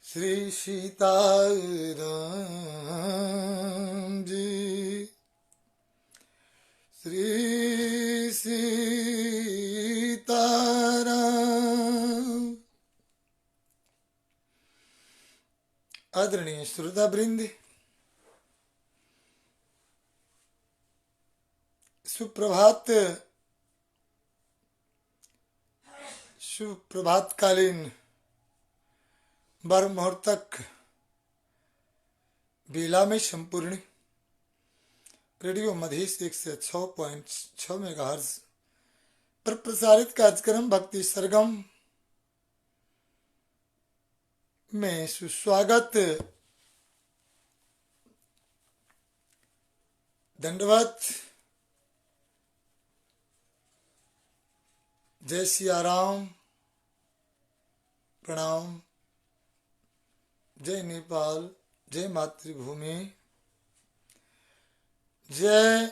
श्री सीताराम जी। श्री सीताराम। आदरणीय श्रोता वृंद, सुप्रभात। सुप्रभातकालीन बारह मुहूर्तक बेला में संपूर्ण रेडियो मधेश 106.6 मेगाहर्ट्ज पर प्रसारित कार्यक्रम भक्ति सरगम में सुस्वागत, दंडवत, जय सिया राम, प्रणाम, जय नेपाल, जय मातृभूमि, जय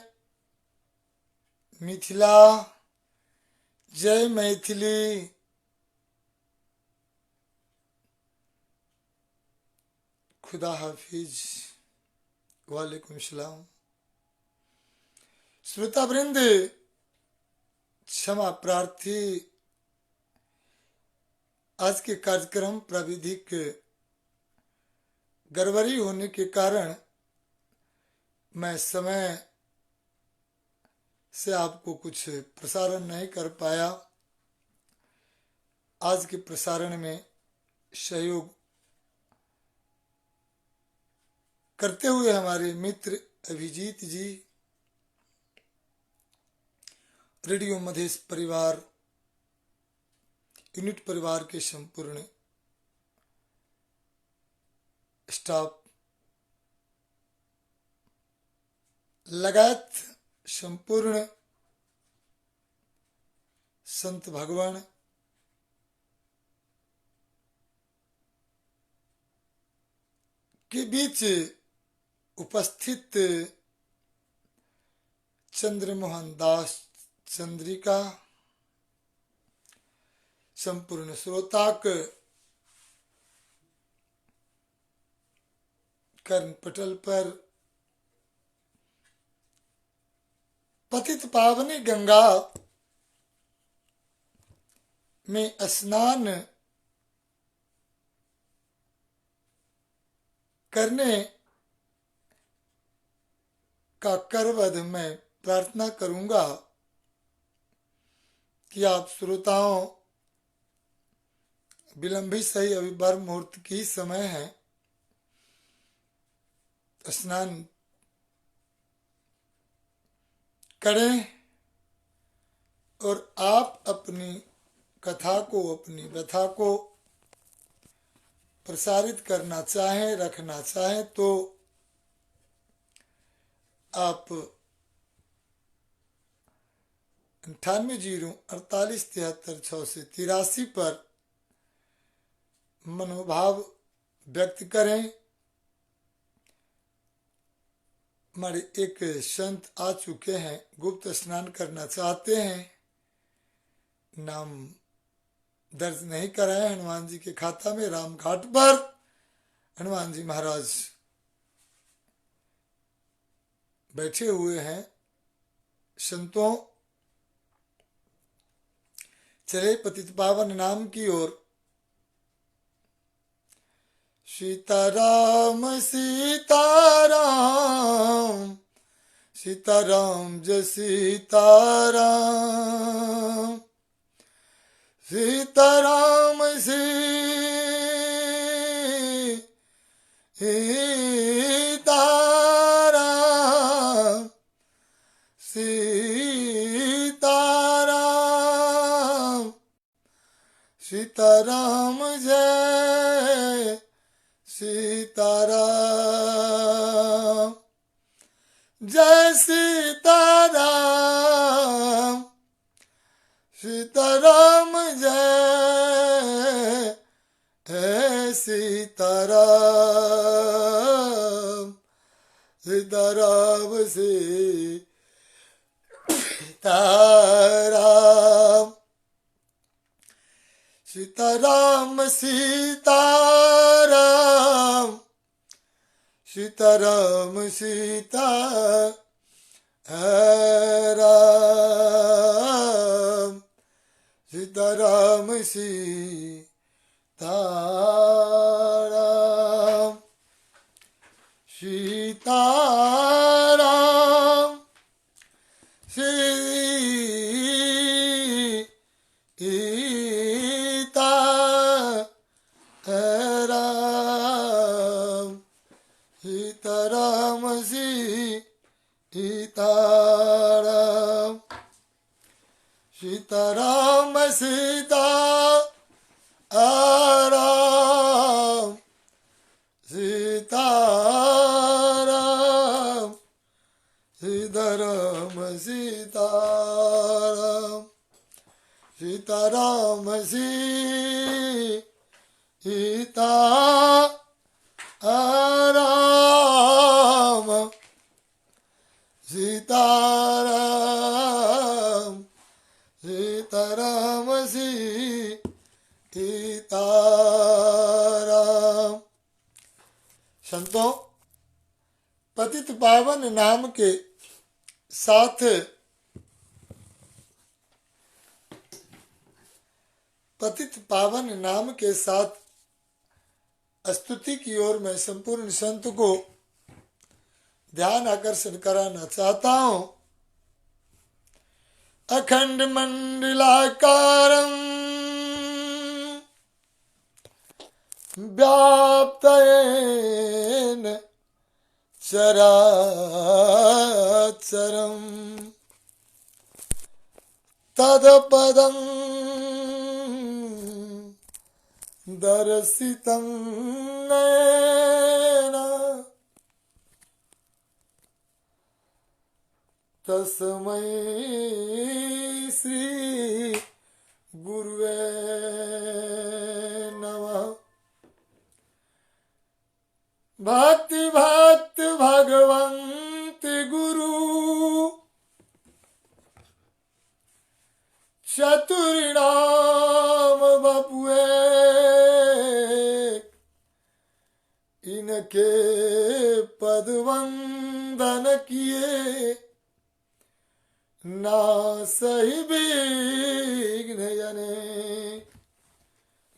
मिथिला, जय मैथिली। खुदा हाफिज, वालेकुम सलाम। श्रोता वृंद, क्षमा प्रार्थी। आज के कार्यक्रम प्राविधिक गड़बड़ी होने के कारण मैं समय से आपको कुछ प्रसारण नहीं कर पाया। आज के प्रसारण में सहयोग करते हुए हमारे मित्र अभिजीत जी, रेडियो मधेश परिवार, यूनिट परिवार के संपूर्ण स्टाफ लगात संपूर्ण संत भगवान के बीच उपस्थित चंद्रमोहन दास चंद्रिका, संपूर्ण श्रोताक कर्ण पटल पर पतित पावनी गंगा में स्नान करने का करवध मैं प्रार्थना करूंगा कि आप श्रोताओं विलंबित सही, अभी बारह मुहूर्त की समय है, स्नान करें और आप अपनी कथा को, अपनी व्यथा को प्रसारित करना चाहें, रखना चाहें तो आप 9808437683 पर मनोभाव व्यक्त करें। हमारे एक संत आ चुके हैं, गुप्त स्नान करना चाहते हैं, नाम दर्ज नहीं कराए हनुमान जी के खाता में। रामघाट पर हनुमान जी महाराज बैठे हुए हैं। संतों, चले पतित पावन नाम की ओर। सीताराम सीताराम, सीताराम जय सीताराम, सीताराम सीताराम, सीताराम, सीताराम जय सीताराम, जय सीताराम, सीताराम जय सीताराम, सीताराम सीताराम। सीताराम सीताराम सीताराम सीता राम सीताराम सीताराम सीताराम सीताराम सीताराम सीताराम सीताराम सीताराम सीताराम सीताराम सीताराम सीताराम सीताराम सीताराम सीताराम सीताराम। संतों, पतित पावन नाम के साथ पतित पावन नाम के साथ स्तुति की ओर मैं संपूर्ण संत को ध्यान आकर्षण कराना चाहता हूं। अखंड मंडलाकारं व्याप्तेन चराचरं तदपदं दर्शितं नयेन तस्मै श्री गुरुवे नमः। भक्ति भक्त भगवंत गुरु चतुर्नाम बपुए इनके पद वंदन किए ना सही विघ्न जने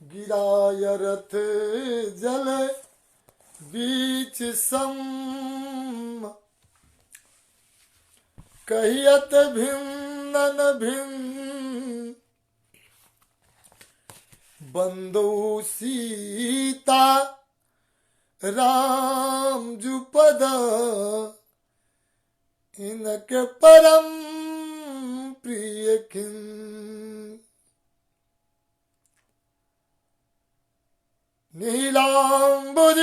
गिराय रथ जल बीच सम कहियत भिन्न भिन्न बंदो सीता राम जुपद इनके परम प्रिय किन नीलांबुज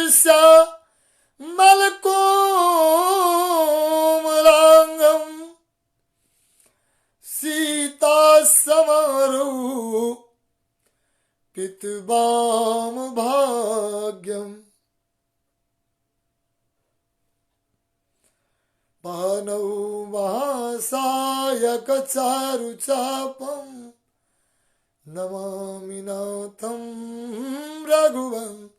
मलकोमलांगम सीता समारो पितवाम भाग्यम मानव महासायक चारुचापम नमामि नाथं रघुवंशनाथं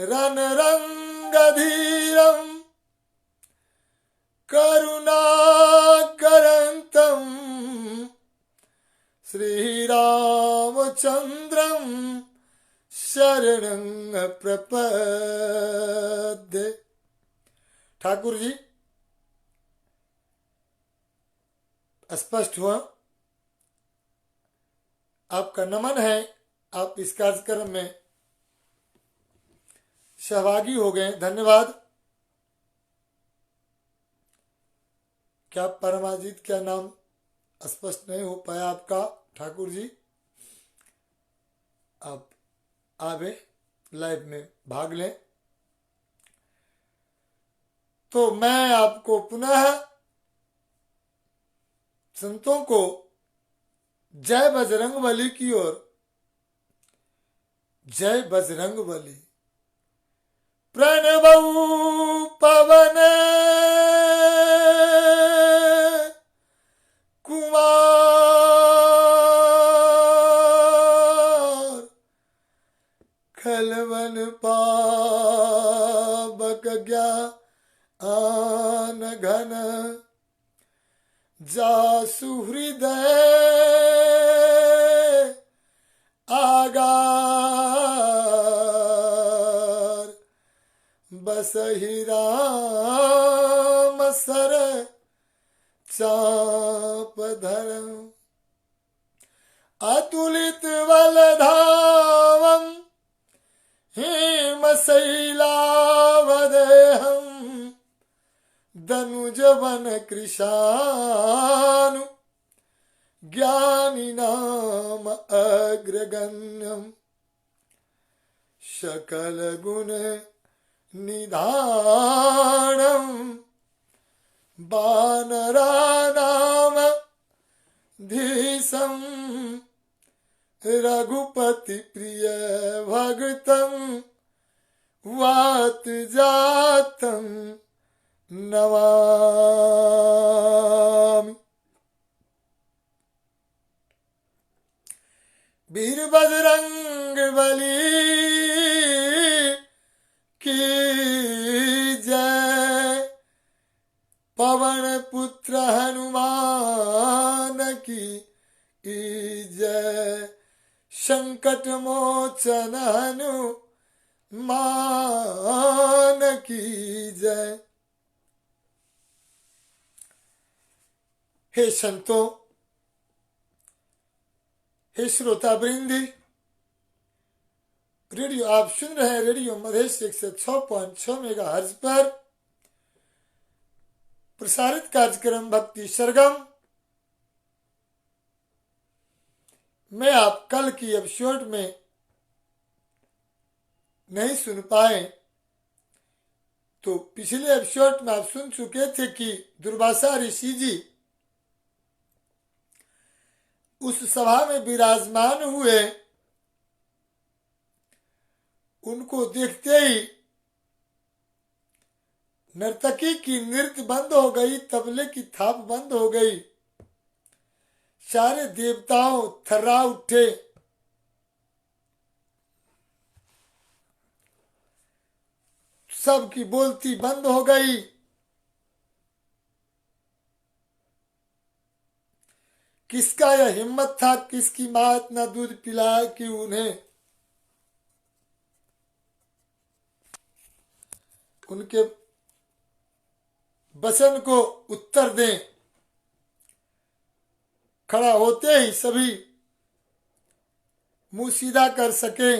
रणरंगधीरं करुणाकरन्तं श्रीरामचन्द्रं शरणं प्रपद्ये। ठाकुर जी, स्पष्ट हुआ? आपका नमन है। आप इस कार्यक्रम में सहभागी हो गए, धन्यवाद। क्या परमाजीत क्या नाम स्पष्ट नहीं हो पाया आपका ठाकुर जी? आप आवे लाइव में भाग लें। तो मैं आपको पुनः संतों को जय बजरंगबली की ओर, जय बजरंगबली। प्रणवऊ पवन कुमार जासु हृदय आगार बसहि राम सर चाप धरम अतुलित बलधावम हेमशैलावदेहं दनुजवन कृशानु ज्ञानिनाम अग्रगण्यं सकल गुण निधानम वानरानाम धीशं रघुपति प्रिय भगतं वात जातं नमामि। वीर बजरंग बली की जय, पवन पुत्र हनुमान की जय, संकट मोचन हनुमान की जय। हे संतों, हे श्रोता वृंदी, रेडियो आप सुन रहे हैं रेडियो मधेश 106.6 मेगाहर्ट्ज पर प्रसारित कार्यक्रम भक्ति सरगम में आप कल की एपिसोड में नहीं सुन पाए तो पिछले एपिसोड में आप सुन चुके थे कि दुर्वासा ऋषि जी उस सभा में विराजमान हुए। उनको देखते ही नर्तकी की नृत्य बंद हो गई, तबले की थाप बंद हो गई। सारे देवताओं थर्रा उठे। सबकी बोलती बंद हो गई। किसका यह हिम्मत था, किसकी मां इतना दूध पिलाया कि उन्हें उनके वचन को उत्तर दें। खड़ा होते ही सभी मुंह सीधा कर सके।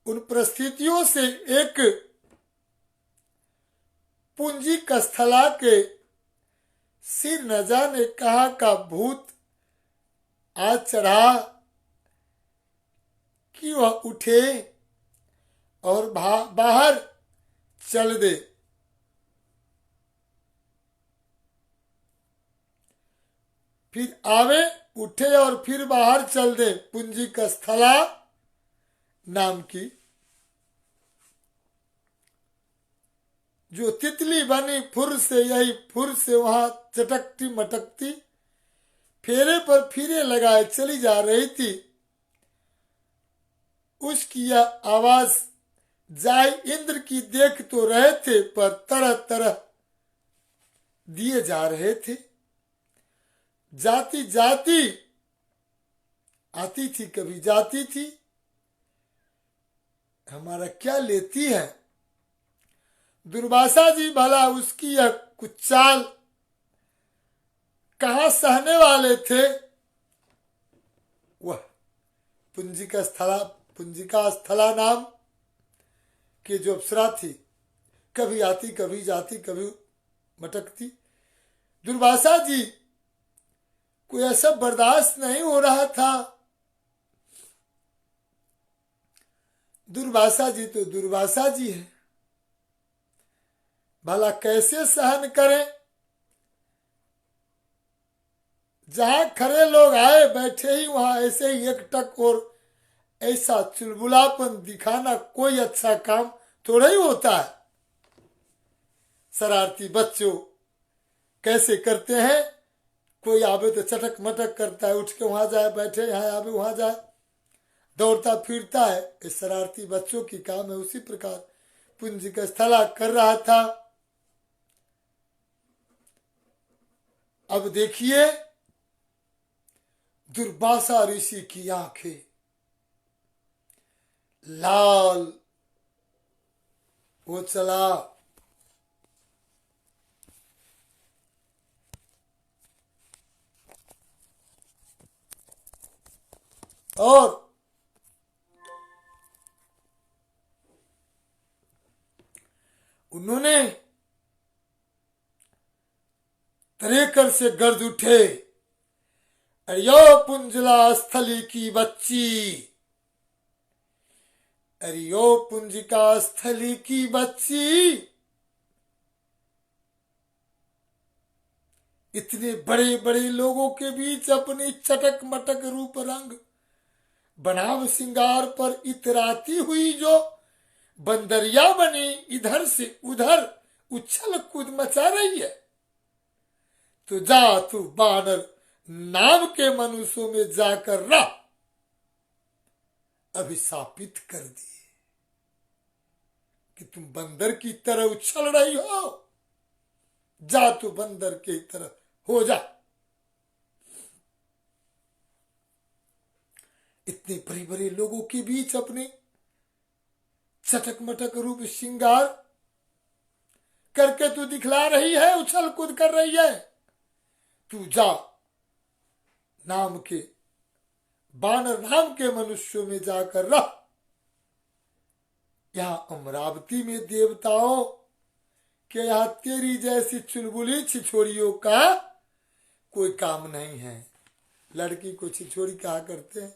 उन परिस्थितियों से एक पूंजी कस्थला के सिर न जाने कहाँ का भूत आ चढ़ा कि वह उठे और बाहर चल दे। फिर आवे, उठे और फिर बाहर चल दे। पूंजी कस्थला नाम की जो तितली बनी फुर से, यही फुर से वहां चटकती मटकती फेरे पर फेरे लगाए चली जा रही थी। उसकी यह आवाज जाय इंद्र की देख तो रहे थे, पर तरह तरह दिए जा रहे थे। जाती जाती आती थी, कभी जाती थी। हमारा क्या लेती है। दुर्वासा जी भला उसकी यह कुछ चाल कहां सहने वाले थे। वह पुंजिका स्थला नाम की जो अप्सरा थी, कभी आती कभी जाती कभी मटकती। दुर्वासा जी को ऐसा बर्दाश्त नहीं हो रहा था। दुर्वासा जी तो दुर्वासा जी है, भला कैसे सहन करें। जहां खड़े लोग आए बैठे ही वहां ऐसे ही एकटक और ऐसा चुलबुलापन दिखाना कोई अच्छा काम थोड़ा ही होता है। शरारती बच्चों कैसे करते हैं, कोई आवे तो चटक मटक करता है, उठ के वहां जाए, बैठे यहाँ आवे वहां जाए, दौड़ता फिरता है। इस शरारती बच्चों की काम है। उसी प्रकार पुंजिक स्थला कर रहा था। अब देखिए दुर्वासा ऋषि की आंखें लाल हो चला। और उन्होंने तरेकर से गर्ज उठे, अरियो पुंजला स्थली की बच्ची, अरियो पुंजिका स्थली की बच्ची, इतने बड़े बड़े लोगों के बीच अपनी चटक मटक रूप रंग बनाव सिंगार पर इतराती हुई जो बंदरिया बनी इधर से उधर उछल कूद मचा रही है, तो जा तू बानर नाम के मनुष्यों में जाकर रह, अभिशापित कर दिए कि तुम बंदर की तरह उछल रही हो, जा तू बंदर की तरह हो जा। इतने बड़े बड़े लोगों के बीच अपने चटक मटक रूप श्रृंगार करके तू दिखला रही है, उछल कूद कर रही है, तू जा नाम के बानर नाम के मनुष्यों में जाकर रह। यहां अमरावती में देवताओं के यहां तेरी जैसी चुलबुली छिछोड़ियों का कोई काम नहीं है। लड़की को छिछोड़ी कहा करते हैं।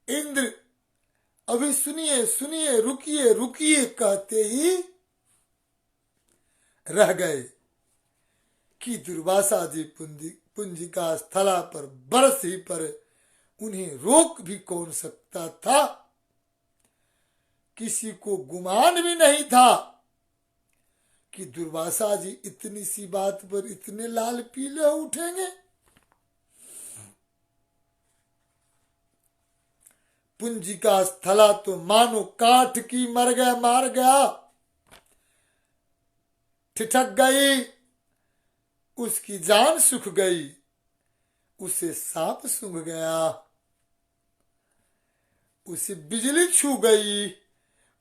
इंद्र अभी सुनिए सुनिए रुकिए रुकिए कहते ही रह गए कि दुर्वासा जी पुंजिका स्थला पर बरस ही पर उन्हें रोक भी कौन सकता था। किसी को गुमान भी नहीं था कि दुर्वासा जी इतनी सी बात पर इतने लाल पीले उठेंगे। पुंजिका स्थला तो मानो काठ की मर गया, ठिठक गई, उसकी जान सूख गई, उसे सांप सूंघ गया, उसे बिजली छू गई,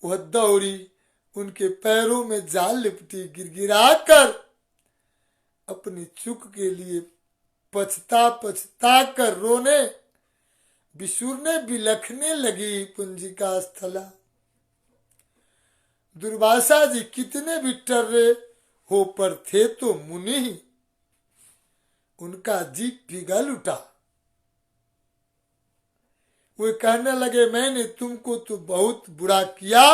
वह दौड़ी, उनके पैरों में जाल लिपटी, गिरगिरा कर अपनी चूक के लिए पछता कर रोने बिसुरने बिलखने लगी पुंजिका स्थला। दुर्वासा जी कितने भी टर्रे हो पर थे तो मुनि ही, उनका जी पिघल उठा। वे कहने लगे मैंने तुमको तो बहुत बुरा किया,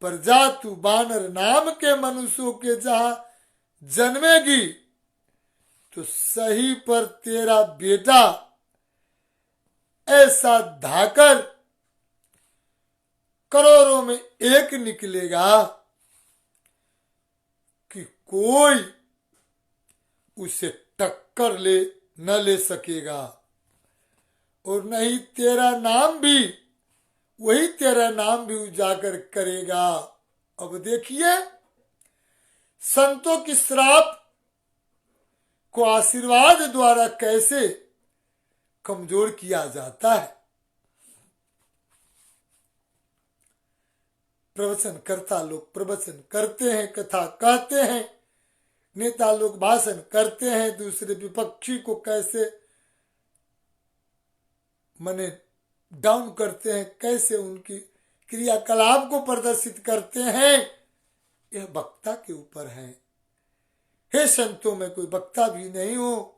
पर जा तू बानर नाम के मनुष्यों के जहां जन्मेगी तो सही पर तेरा बेटा ऐसा धाकर करोड़ों में एक निकलेगा कि कोई उसे टक्कर न ले सकेगा, और नहीं तेरा नाम भी वही तेरा नाम भी उजागर करेगा। अब देखिए संतों की श्राप को आशीर्वाद द्वारा कैसे कमजोर किया जाता है। प्रवचन करता लोग प्रवचन करते हैं, कथा कहते हैं, नेता लोग भाषण करते हैं, दूसरे विपक्षी को कैसे मने डाउन करते हैं, कैसे उनकी क्रियाकलाप को प्रदर्शित करते हैं, यह वक्ता के ऊपर है। हे संतों में कोई वक्ता भी नहीं हो।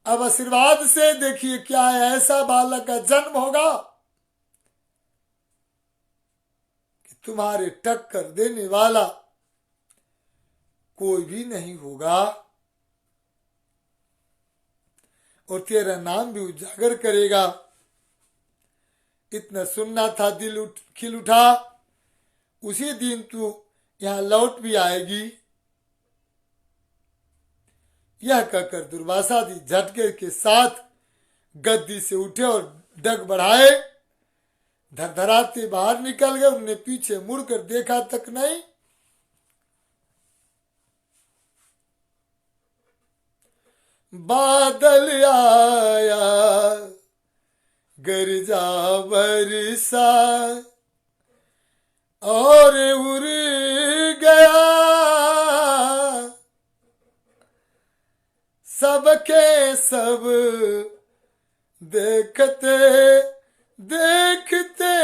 अब आशीर्वाद से देखिए क्या है, ऐसा बालक का जन्म होगा कि तुम्हारे टक्कर देने वाला कोई भी नहीं होगा, और तेरा नाम भी उजागर करेगा। इतना सुनना था, दिल खिल उठा, उसी दिन तू यहां लौट भी आएगी। यह कहकर दुर्वासा जी झटके के साथ गद्दी से उठे और डग बढ़ाए धड़धड़ाते बाहर निकल गए। उन्होंने पीछे मुड़कर देखा तक नहीं। बादल आया, गरजा बरसा और उड़ गया, सबके सब देखते देखते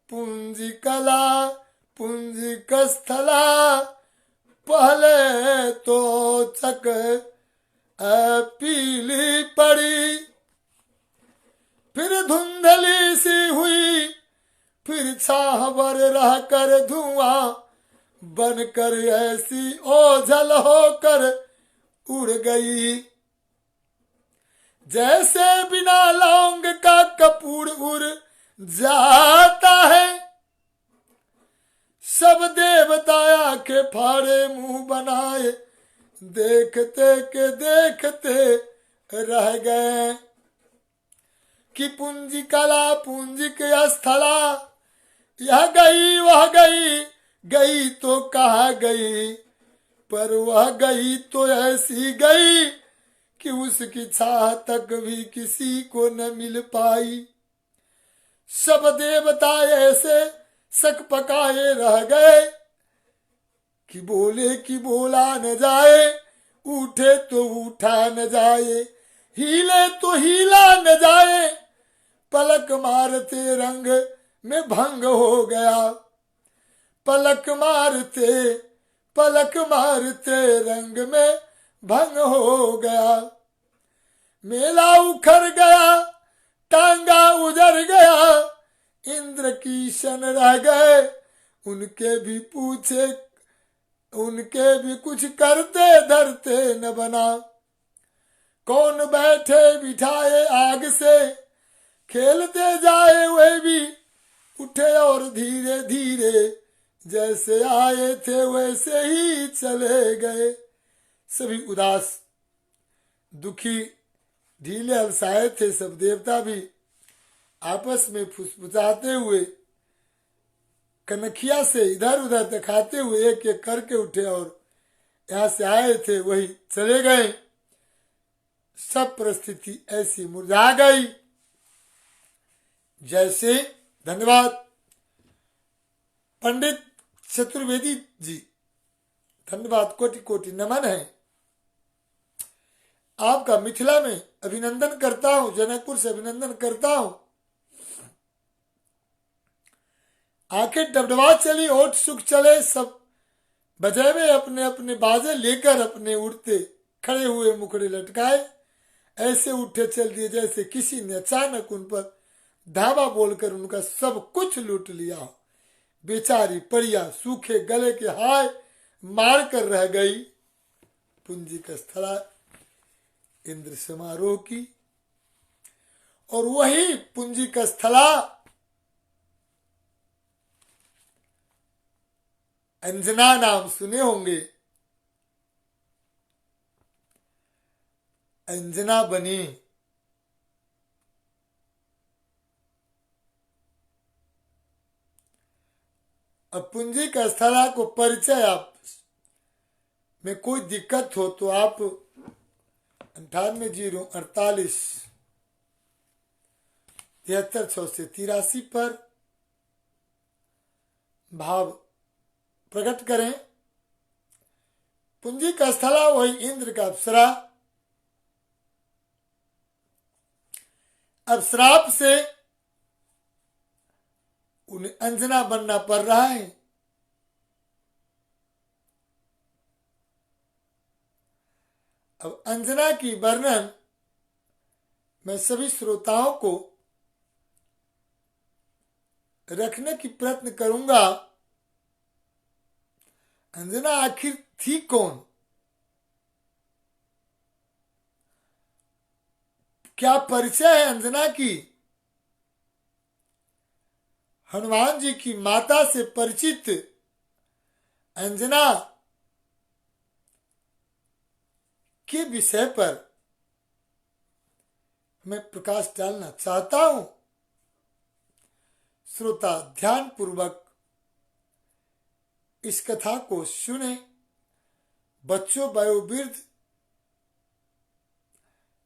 पुंजी कला पुंजी कस्थला पहले तो चक पीली पड़ी, फिर धुंधली सी हुई, फिर छाहवर रह कर धुआं बनकर ऐसी ओझल होकर उड़ गई, जैसे बिना लौंग का कपूर उड़ जाता है। सब देवताया के फाड़े मुंह बनाए, देखते के देखते रह गए कि पूंजी कला पूंजी के स्थला, यह गई वह गई, गई तो कहा गई, पर वह गई तो ऐसी गई कि उसकी छाह तक भी किसी को न मिल पाई। सब देवता ऐसे सक पकाए रह गए कि बोले कि बोला न जाए, उठे तो उठा न जाए, हिले तो हिला न जाए, पलक मारते रंग में भंग हो गया, पलक मारते रंग में भंग हो गया। मेला उखड़ गया, टांगा उजड़ गया, इंद्र की शन रह गए, उनके भी पूछे उनके भी कुछ करते धरते न बना। कौन बैठे बिठाए आग से, खेलते जाए वे भी उठे और धीरे धीरे जैसे आए थे वैसे ही चले गए। सभी उदास दुखी ढीले अलसाए थे। सब देवता भी आपस में फुसफुसाते हुए कनखिया से इधर उधर दिखाते हुए एक एक करके उठे और यहां से आए थे वही चले गए। सब परिस्थिति ऐसी मुरझा गई जैसे। धन्यवाद पंडित चतुर्वेदी जी, धन्यवाद, कोटि कोटि नमन है। आपका मिथिला में अभिनंदन करता हूं, जनकपुर से अभिनंदन करता हूं। आंखें डबडबा चली, ओठ सुख चले, सब बजे में अपने अपने बाजे लेकर अपने उड़ते खड़े हुए मुखड़े लटकाए ऐसे उठे चल दिए जैसे किसी ने अचानक उन पर धावा बोलकर उनका सब कुछ लूट लिया। बेचारी परिया सूखे गले के हाय मार कर रह गई। पूंजी का स्थला इंद्र समारोह की, और वही पूंजी का स्थला अंजना नाम सुने होंगे, अंजना बनी। अब पूंजी का स्थला को परिचय आप में कोई दिक्कत हो तो आप 9808 7383 पर भाव प्रकट करें। पूंजी का स्थला वही इंद्र का अप्सरा। अब श्राप से उन्हें अंजना बनना पड़ रहा है। अब अंजना की वर्णन मैं सभी श्रोताओं को रखने की प्रयत्न करूंगा। अंजना आखिर थी कौन, क्या परिचय है अंजना की। हनुमान जी की माता से परिचित अंजना के विषय पर मैं प्रकाश डालना चाहता हूं। श्रोता ध्यान पूर्वक इस कथा को सुने। बच्चों, वयोवृद्ध,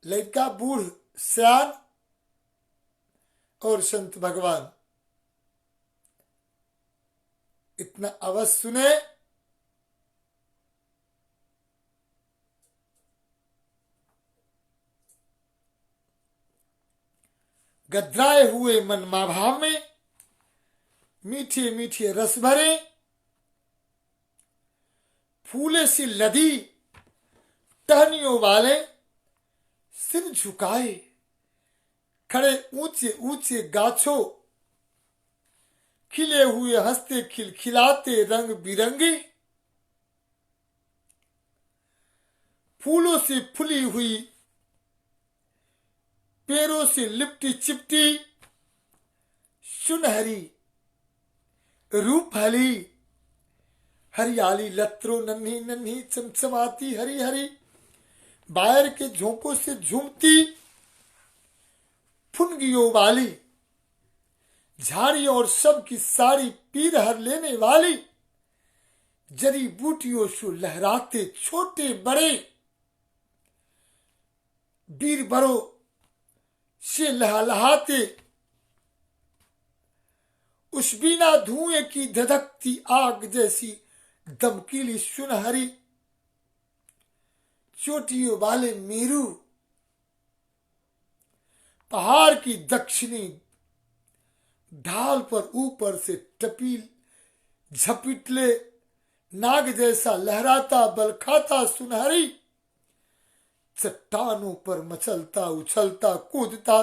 लड़का, बूढ़, सियान और संत भगवान इतना अवश्य सुने। गदराए हुए मन भाव में मीठे मीठे रस भरे, फूले सी लदी टहनियों वाले सिर झुकाए खड़े ऊंचे ऊंचे गाछों, खिले हुए हंसते खिलखिलाते रंग बिरंगे, फूलों से फुली हुई पेड़ों से लिपटी चिपटी सुनहरी रूपहली हरियाली लत्रों, नन्ही नन्ही चमचमाती हरी हरी बायर के झोंकों से झूमती फुनगियों वाली झाड़ियों और सबकी सारी पीर हर लेने वाली जड़ी बूटियों से लहराते छोटे बड़े बीरबरों से लहलहाते उस बिना धुएं की धधकती आग जैसी दमकीली सुनहरी चोटियों वाले मेरू, पहाड़ की दक्षिणी ढाल पर ऊपर से टपील झपिटले नाग जैसा लहराता बलखाता सुनहरी, चट्टानों पर मचलता उछलता कूदता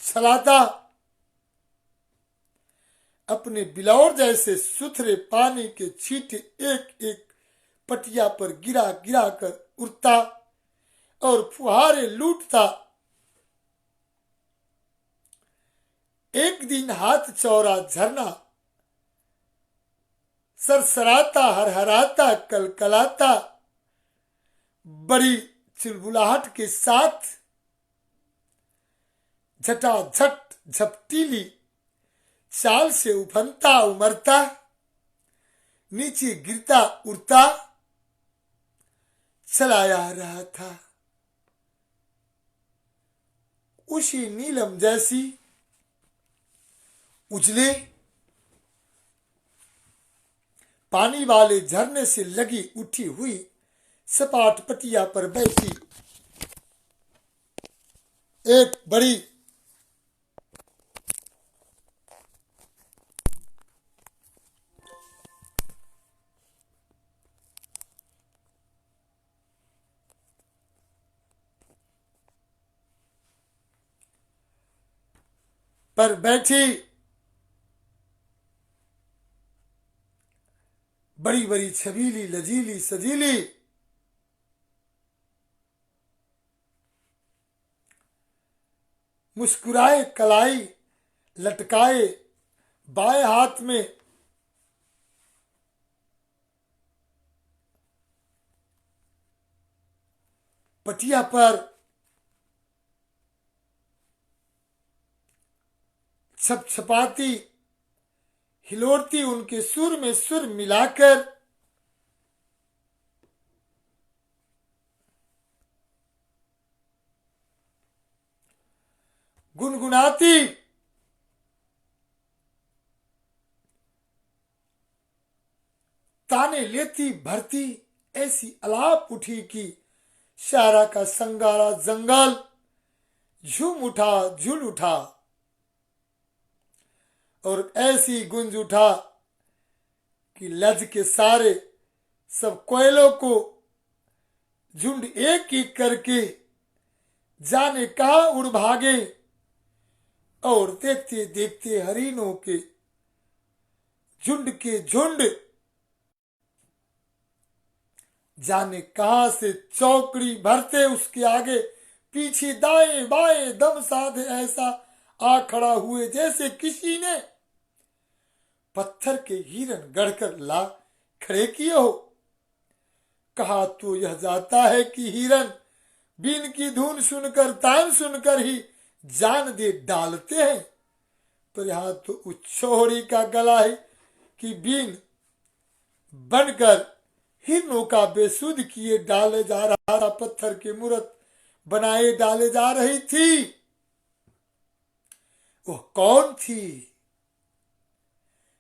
छलाता अपने बिलौर जैसे सुथरे पानी के छींटे एक एक पटिया पर गिरा गिरा कर उड़ता और फुहारे लूटता। एक दिन हाथ चौड़ा झरना सरसराता हरहराता कलकलाता बड़ी चिलबुलाहट के साथ झटाझट झपटीली चाल से उफनता उमरता नीचे गिरता उड़ता चलाया रहा था। उसी नीलम जैसी उजले पानी वाले झरने से लगी उठी हुई सपाट पटिया पर बैठी एक बड़ी पर बैठी बड़ी बड़ी छबीली लजीली सजीली मुस्कुराए कलाई लटकाए बाएं हाथ में पटिया पर छपछपाती हिलोड़ती उनके सुर में सुर मिलाकर गुनगुनाती ताने लेती भरती ऐसी अलाप उठी कि शारा का संगारा जंगल झूम उठा झूल उठा और ऐसी गुंज उठा कि लज के सारे सब कोयलों को झुंड एक एक करके जाने कहा उड़ भागे और देखते देखते हरिनों के झुंड जाने कहां से चौकड़ी भरते उसके आगे पीछे दाएं बाएं दम साधे ऐसा आ खड़ा हुए जैसे किसी ने पत्थर के हिरन गढ़कर ला खड़े किए हो। कहा तो यह जाता है कि हिरन बीन की धुन सुनकर, तान सुनकर ही जान दे डालते हैं। पर यहां तो उस छोहरी का गला है कि बीन बनकर हिरणों का बेसुध किए डाले जा रहा था, पत्थर के मूर्त बनाए डाले जा रही थी। वह कौन थी?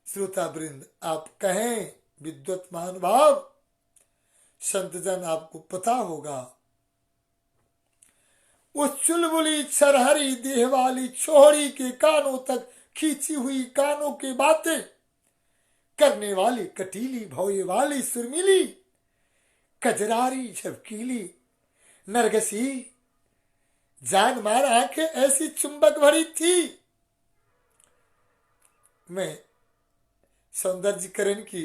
श्रोता वृंद, आप कहें विद्वत महानुभाव, संतजन, आपको पता होगा। उस चुलबुली छरहरी देह वाली छोहरी के कानों तक खींची हुई कानों की बातें करने वाली, कटीली भौए वाली, सुरमिली, कजरारी, झपकीली, नरगसी, जान मार आंखें ऐसी चुंबक भरी थी। मैं सौंदर्यकरण की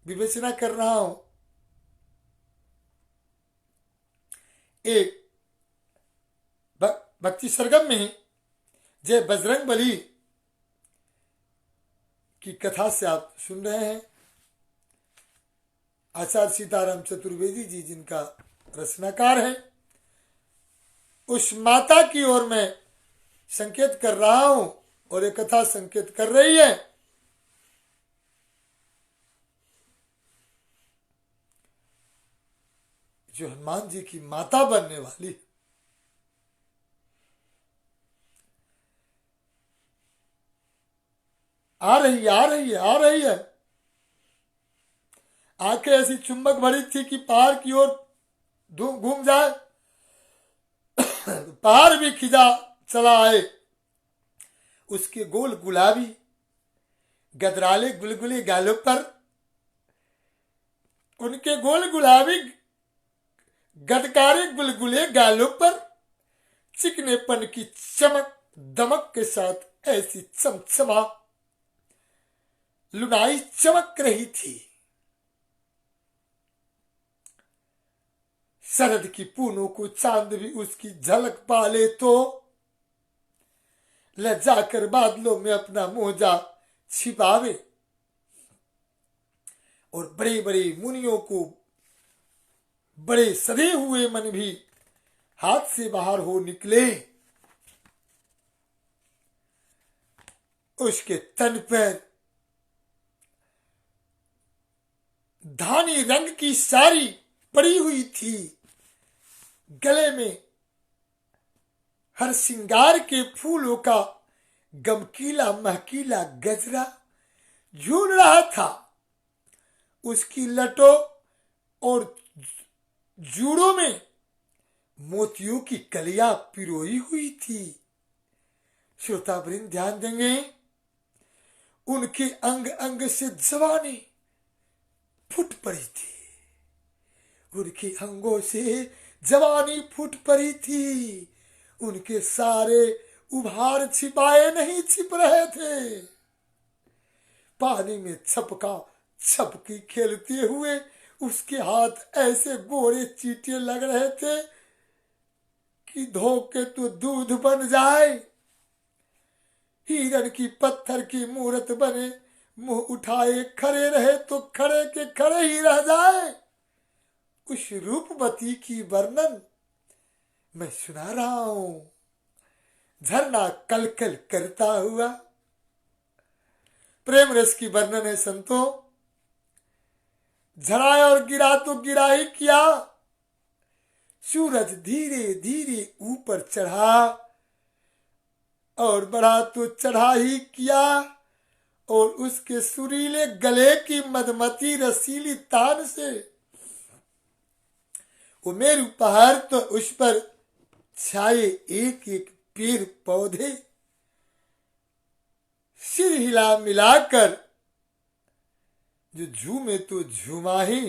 विवेचना कर रहा हूं। एक भक्ति सरगम में जय बजरंग बली की कथा से आप सुन रहे हैं। आचार्य सीताराम चतुर्वेदी जी जिनका रचनाकार है, उस माता की ओर मैं संकेत कर रहा हूं और ये कथा संकेत कर रही है। जो हनुमान जी की माता बनने वाली, आ रही है। आंखें ऐसी चुंबक भरी थी कि पहाड़ की ओर घूम जाए, पहाड़ भी खिजा चला आए। उसके गोल गुलाबी गदराले गुलगुले गालों पर, उनके गोल गुलाबी गदकारे गुलगुले गालों पर चिकनेपन की चमक दमक के साथ ऐसी चमचमा लुनाई चमक रही थी। शरद की पूनों को चांद भी उसकी झलक पा ले तो लज्जा कर बादलों में अपना मोजा छिपावे, और बड़े बड़े मुनियों को बड़े सधे हुए मन भी हाथ से बाहर हो निकले। उसके तन पर धानी रंग की साड़ी पड़ी हुई थी, गले में हर श्रृंगार के फूलों का गमकीला महकीला गजरा झूल रहा था। उसकी लटों और जूड़ों में मोतियों की कलियां पिरोई हुई थी। श्रोतावृंद ध्यान देंगे, उनके अंग अंग से जवानी फूट पड़ी थी, उनके अंगों से जवानी फूट पड़ी थी। उनके सारे उभार छिपाए नहीं छिप रहे थे। पानी में छपका छपकी खेलते हुए उसके हाथ ऐसे गोरे चीटे लग रहे थे कि धो के तो दूध बन जाए। हिरण की पत्थर की मूरत बने, मुंह उठाए खड़े रहे तो खड़े के खड़े ही रह जाए। उस रूपवती की वर्णन मैं सुना रहा हूं, झरना कलकल करता हुआ। प्रेम रस की वर्णन है संतों। झराया और गिरा तो गिरा ही किया। सूरज धीरे धीरे ऊपर चढ़ा और बढ़ा तो चढ़ा ही किया, और उसके सुरीले गले की मदमती रसीली तान से वो मेरू पहाड़ तो उस पर छाए एक एक पेड़ पौधे सिर हिला मिलाकर जो झूमे तो झूमा ही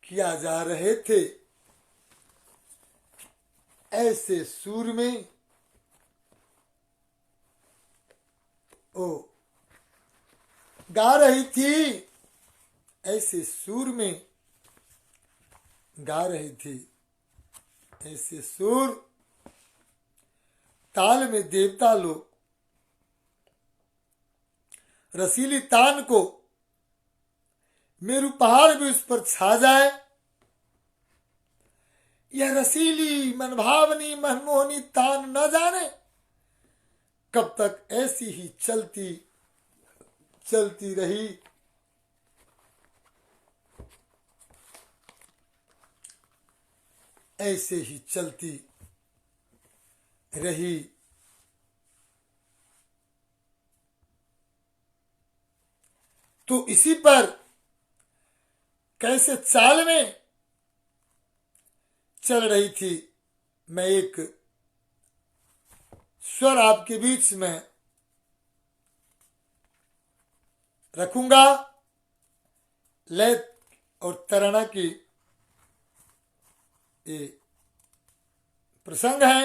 किया जा रहे थे। ऐसे सुर में ओ गा रही थी, ऐसे सुर में गा रही थी। ऐसे सुर ताल में देवता लोग रसीली तान को मेरू पहाड़ भी उस पर छा जाए यह रसीली मनभावनी मनमोहनी तान न जाने कब तक ऐसी ही चलती चलती रही। ऐसे ही चलती रही। तो इसी पर कैसे चाल में चल रही थी। मैं एक स्वर आपके बीच में रखूंगा। लय और तराना की ये प्रसंग है।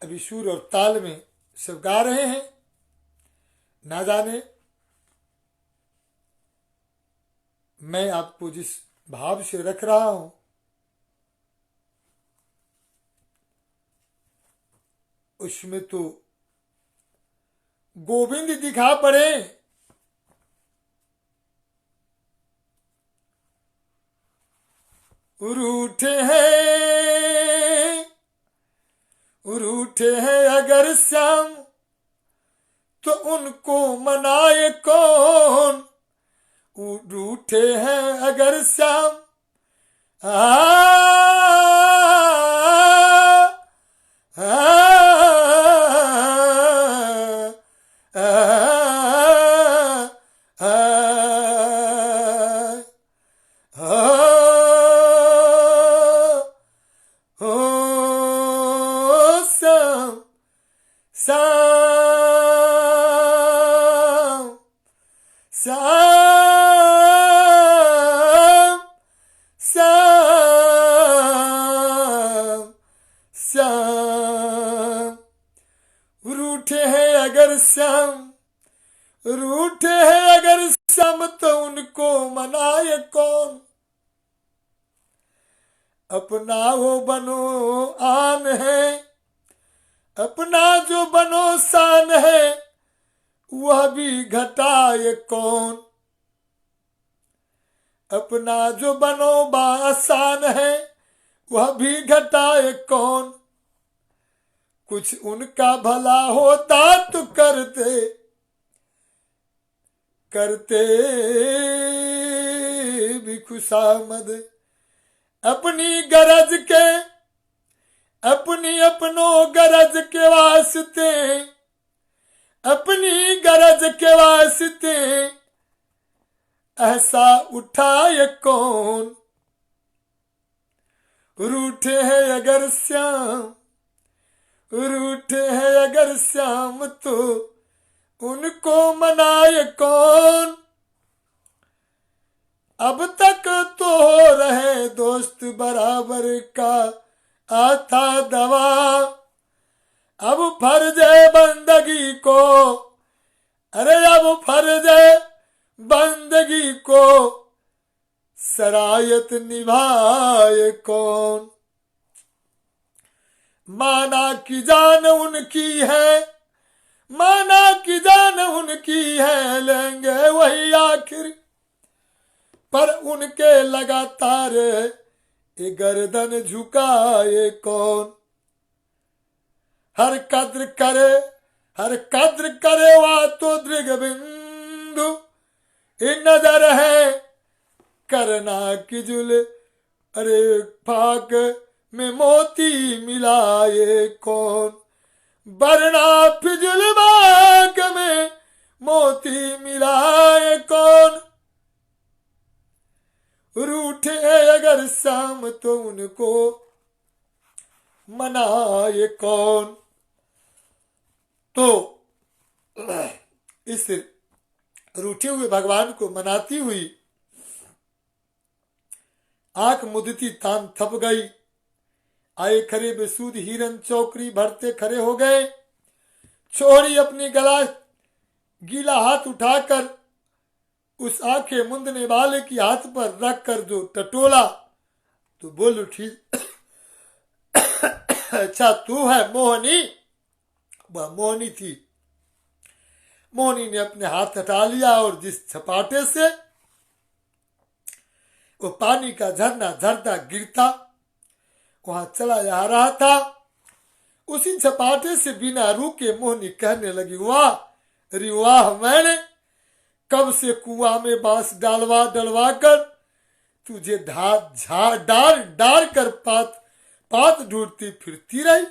अभी सुर और ताल में सब गा रहे हैं। ना जाने मैं आपको जिस भाव से रख रहा हूं उसमें तो गोविंद दिखा पड़े। रूठे हैं अगर श्याम तो उनको मनाए कौन। रूठे हैं अगर श्याम रूठे हैं अगर श्याम तो उनको मनाए कौन। अपना वो बनो आन है, अपना जो बनो शान है वह भी घटाए कौन। अपना जो बनो बासान है वह भी घटाए कौन। कुछ उनका भला होता तो करते करते भी खुशामद। अपनी गरज के अपनी अपनों गरज के वास्ते अपनी गरज के वास्ते ऐसा उठाए कौन। रूठे हैं अगर श्याम रूठे हैं अगर श्याम तो उनको मनाए कौन। अब तक तो हो रहे दोस्त बराबर का आता दवा। अब फर्ज है बंदगी को अरे अब फर्ज है बंदगी को सरायत निभाए कौन। माना की जान उनकी है माना की जान उनकी है लेंगे वही आखिर। पर उनके लगातार ये गर्दन झुकाए कौन। हर कद्र करे वह तो दृग बिंदु इन नजर है करना की जुल अरे फाक में मोती मिलाए कौन। बरना फिजुल बाग में मोती मिलाए कौन। रूठे अगर शाम तो उनको मनाए कौन। तो इस रूठे हुए भगवान को मनाती हुई आंख मुदती तान थप गई। आए खरे बेसूद हिरन चौकड़ी भरते खड़े हो गए। छोरी अपनी गला गीला हाथ उठाकर उस आंखें मुंदने वाले की हाथ पर रखकर जो टटोला तो बोल उठी अच्छा तू है मोहनी। वह मोहनी थी। मोहनी ने अपने हाथ हटा लिया और जिस छपाटे से वो पानी का झरना झरता गिरता वहां चला जा रहा था। उसी झपाटे से बिना रुके मोहनी कहने लगी, वाह रे वाह, मैंने कब से कुआं में बांस डालवा डलवा कर तुझे डार डार कर पात पात ढूंढती फिरती रही,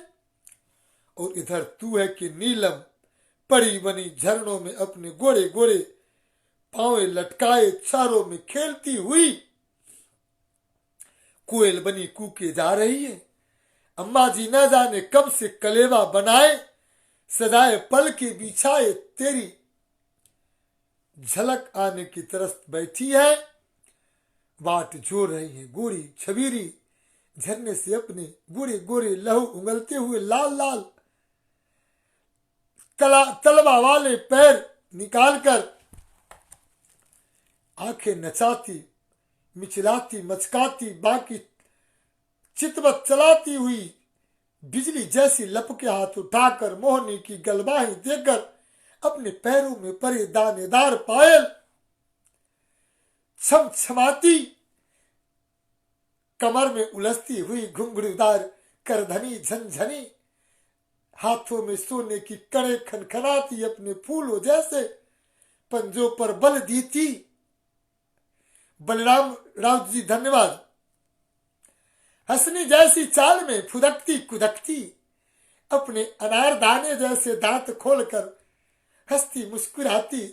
और इधर तू है कि नीलम पड़ी बनी झरनों में अपने गोरे गोरे पांव लटकाए चारों में खेलती हुई कोयल बनी कूके जा रही है। अम्मा जी न जाने कब से कलेवा बनाए सजाए पल के बिछाए तेरी झलक आने की तरस बैठी है। बाट जोड़ रही है गोरी छबीरी झरने से अपने गोरे गोरे लहू उंगलते हुए लाल लाल तलवा वाले पैर निकालकर आंखें नचाती मिचलाती मचकाती बाकी चितवत चलाती हुई बिजली जैसी लपके हाथ उठाकर मोहनी की गलबाही देकर अपने पैरों में परे दानेदार पायल छम छमाती कमर में उलझती हुई घुंघरूदार करधनी झनझनी हाथों में सोने की कड़े खनखनाती अपने फूलों जैसे पंजों पर बल दी थी। बलराम राव जी धन्यवाद। हंसनी जैसी चाल में फुदकती कुदकती अपने अनार दाने जैसे दांत खोलकर हंसती मुस्कुराती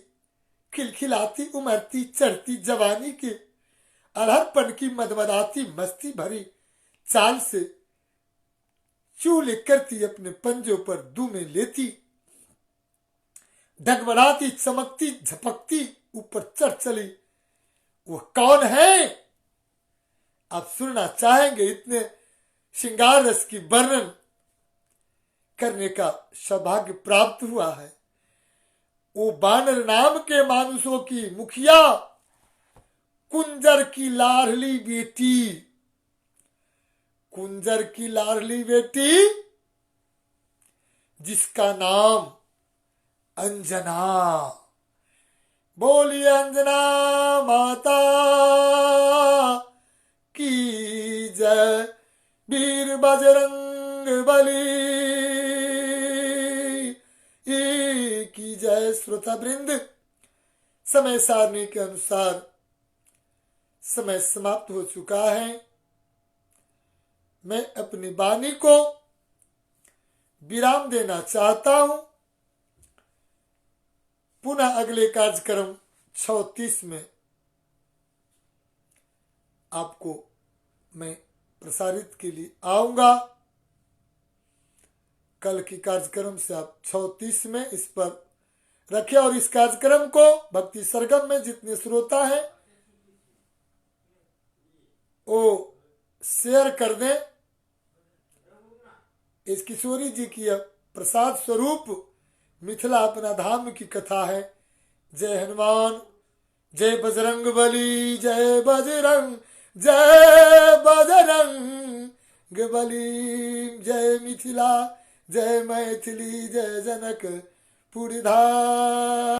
खिलखिलाती उमरती चढ़ती जवानी के अड़हरपन की मदमदाती मस्ती भरी चाल से चूले करती अपने पंजों पर दूमें लेती डगमगाती चमकती झपकती ऊपर चढ़ चली। वो कौन है आप सुनना चाहेंगे? इतने श्रृंगार रस की वर्णन करने का सौभाग्य प्राप्त हुआ है। वो बानर नाम के मानुषों की मुखिया कुंजर की लाडली बेटी, कुंजर की लाडली बेटी जिसका नाम अंजना। बोलिए अंजना माता की जय, वीर बजरंग बली की जय। श्रोता वृंद, समय सारणी के अनुसार समय समाप्त हो चुका है। मैं अपनी वाणी को विराम देना चाहता हूं। पुनः अगले कार्यक्रम 36 में आपको मैं प्रसारित के लिए आऊंगा। कल की कार्यक्रम से आप 36 में इस पर रखें और इस कार्यक्रम को भक्ति सरगम में जितने श्रोता हैं वो शेयर कर दें। इस किशोरी जी की प्रसाद स्वरूप मिथिला अपना धाम की कथा है। जय हनुमान, जय बजरंग बली, जय बजरंग बली, जय मिथिला, जय मैथिली, जय जनक पुरी धाम।